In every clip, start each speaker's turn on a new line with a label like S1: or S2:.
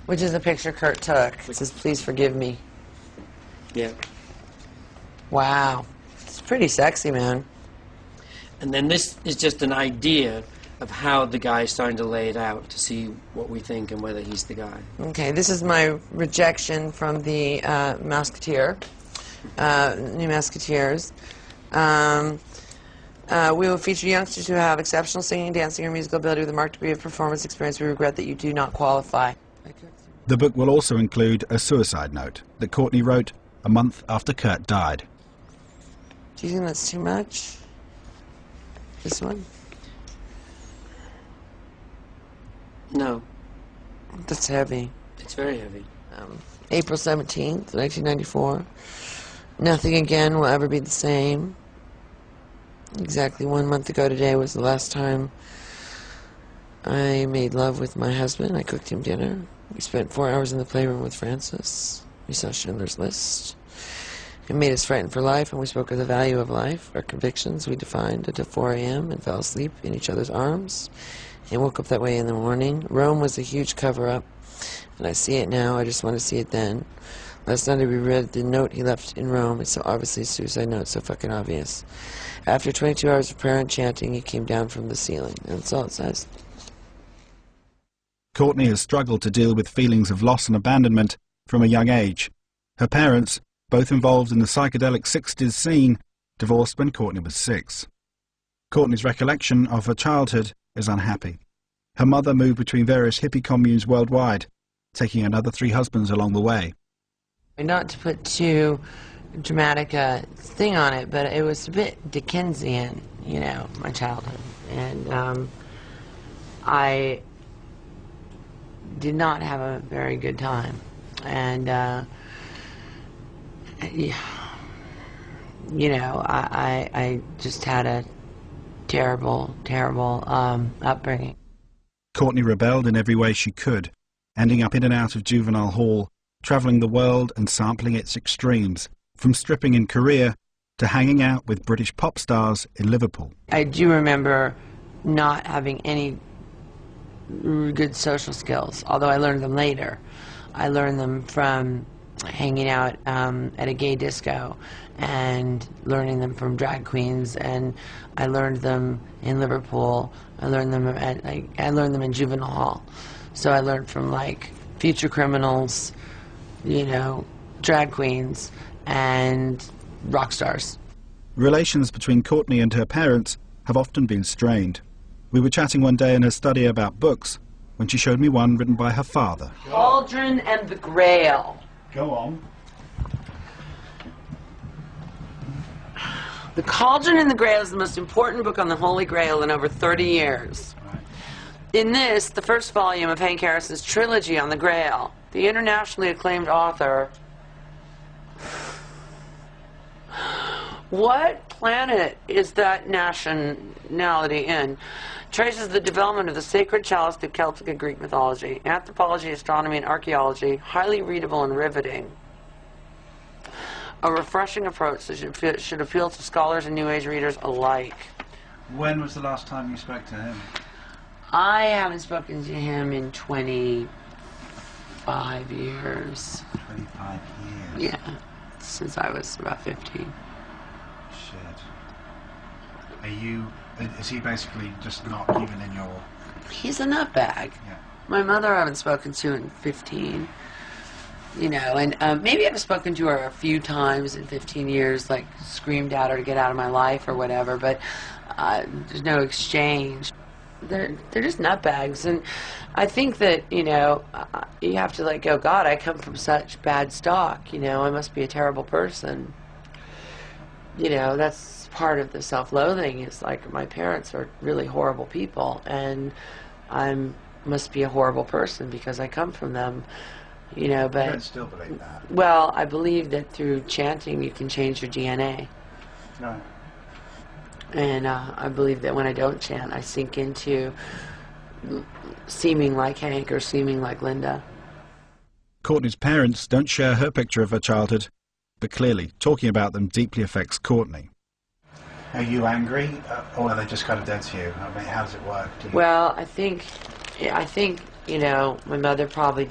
S1: Which is a picture Kurt took. It says, "Please forgive me."
S2: Yeah.
S1: Wow. It's pretty sexy, man.
S2: And then this is just an idea of how the guy is starting to lay it out to see what we think and whether he's the guy.
S1: Okay, this is my rejection from the Musketeer, New Musketeers. We will feature youngsters who have exceptional singing, dancing, or musical ability with a marked degree of performance experience. We regret that you do not qualify.
S3: The book will also include a suicide note that Courtney wrote a month after Kurt died.
S1: Do you think that's too much? This one?
S2: No.
S1: That's heavy.
S2: It's very heavy.
S1: April 17th, 1994. Nothing again will ever be the same. Exactly 1 month ago today was the last time I made love with my husband. I cooked him dinner. We spent 4 hours in the playroom with Francis. We saw Schindler's List. It made us frightened for life, and we spoke of the value of life. Our convictions we defined until 4 a.m. and fell asleep in each other's arms and woke up that way in the morning. Rome was a huge cover-up, and I see it now. I just want to see it then. Last night I reread the note he left in Rome. It's so obviously a suicide note, so fucking obvious. After 22 hours of prayer and chanting, he came down from the ceiling. And that's all it says.
S3: Courtney has struggled to deal with feelings of loss and abandonment from a young age. Her parents, both involved in the psychedelic 60s scene, divorced when Courtney was 6. Courtney's recollection of her childhood is unhappy. Her mother moved between various hippie communes worldwide, taking another 3 husbands along the way.
S1: Not to put too dramatic a thing on it, but it was a bit Dickensian, you know, my childhood. And I did not have a very good time. And, you know, I just had a terrible, terrible upbringing.
S3: Courtney rebelled in every way she could, ending up in and out of juvenile hall, travelling the world and sampling its extremes, from stripping in Korea to hanging out with British pop stars in Liverpool.
S1: I do remember not having any good social skills, although I learned them later. I learned them from hanging out at a gay disco and learning them from drag queens, and I learned them in Liverpool. I learned them in juvenile hall. So I learned from like future criminals, you know, drag queens, and rock stars.
S3: Relations between Courtney and her parents have often been strained. We were chatting one day in her study about books when she showed me one written by her father.
S1: Cauldron and the Grail.
S3: Go on.
S1: The Cauldron and the Grail is the most important book on the Holy Grail in over 30 years. In this, the first volume of Hank Harrison's trilogy on the Grail, the internationally acclaimed author... What planet is that nationality in? Traces the development of the sacred chalice through Celtic and Greek mythology, anthropology, astronomy, and archaeology, highly readable and riveting. A refreshing approach that should appeal to scholars and New Age readers alike.
S4: When was the last time you spoke to him?
S1: I haven't spoken to him in 25 years.
S4: 25 years?
S1: Yeah, since I was about 15.
S4: Shit. Is he basically just not even in your...
S1: He's a nutbag.
S4: Yeah.
S1: My mother I haven't spoken to in 15. You know, and maybe I've spoken to her a few times in 15 years, like screamed at her to get out of my life or whatever, but there's no exchange. They're just nutbags, and I think that, you know, you have to like go, God, I come from such bad stock, you know, I must be a terrible person. You know, that's part of the self-loathing, is like my parents are really horrible people, and I must be a horrible person because I come from them. You know, but...
S4: I don't still believe that.
S1: Well, I believe that through chanting you can change your DNA.
S4: No.
S1: And I believe that when I don't chant, I sink into seeming like Hank or seeming like Linda.
S3: Courtney's parents don't share her picture of her childhood, but clearly talking about them deeply affects Courtney.
S4: Are you angry, or are they just kind of dead to you? I mean, how does it work?
S1: Well, I think, you know, my mother probably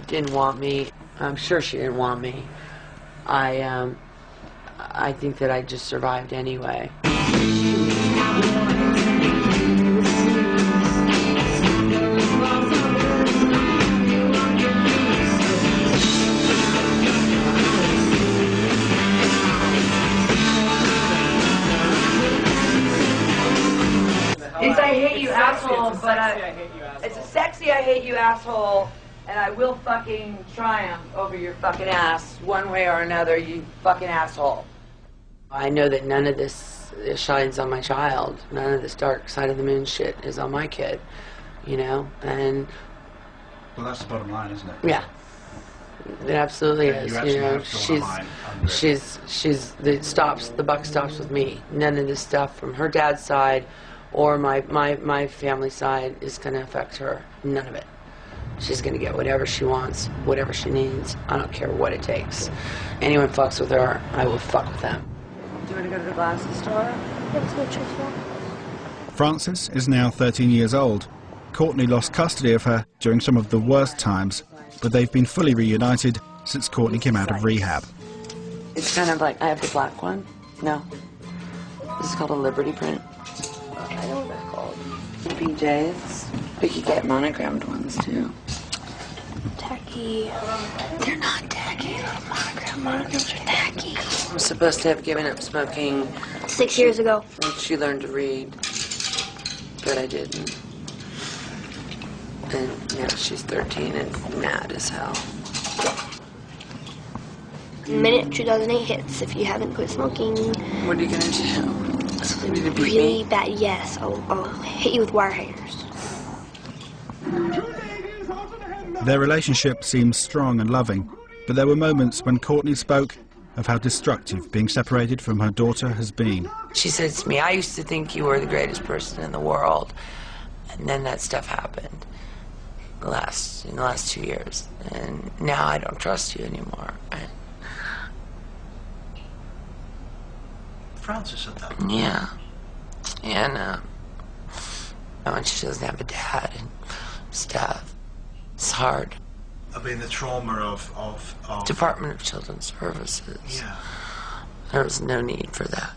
S1: didn't want me. I'm sure she didn't want me. I think that I just survived anyway.
S5: It's I hate you asshole, but it's a sexy I hate you asshole, and I will fucking triumph over your fucking ass one way or another, you fucking asshole.
S1: I know that none of this shines on my child. None of this dark side of the moon shit is on my kid, you know? And
S4: Well, that's the bottom line, isn't it?
S1: yeah, it absolutely
S4: Yeah,
S1: is.
S4: you actually
S1: You know,
S4: have to draw a line under it.
S1: the buck stops with me. None of this stuff from her dad's side or my family side is going to affect her. None of it. She's going to get whatever she wants, whatever she needs. I don't care what it takes. Anyone fucks with her, I will fuck with them.
S5: Do you want to go to the glasses store?
S3: Frances is now 13 years old. Courtney lost custody of her during some of the worst times, but they've been fully reunited since Courtney came out of rehab.
S1: It's kind of like, I have the black one. No. This is called a Liberty print.
S5: I know what they're called.
S1: PJs. We could get monogrammed ones too.
S6: Tacky.
S1: They're not tacky.
S6: Monograms are tacky.
S1: I'm supposed to have given up smoking
S6: 6 years ago.
S1: when she learned to read, but I didn't. And now she's 13 and mad as hell.
S6: The minute 2008 hits, if you haven't quit smoking,
S1: What are you gonna do?
S6: something
S1: You to beat
S6: really
S1: me?
S6: bad. Yes, I'll hit you with wire hangers.
S3: Their relationship seems strong and loving, but there were moments when Courtney spoke of how destructive being separated from her daughter has been.
S1: She said to me, I used to think you were the greatest person in the world. And then that stuff happened in the last 2 years. And now I don't trust you anymore. And
S4: Frances said that.
S1: yeah. And she doesn't have a dad and stuff. It's hard.
S4: I mean, the trauma of
S1: Department of Children's Services.
S4: Yeah.
S1: There was no need for that.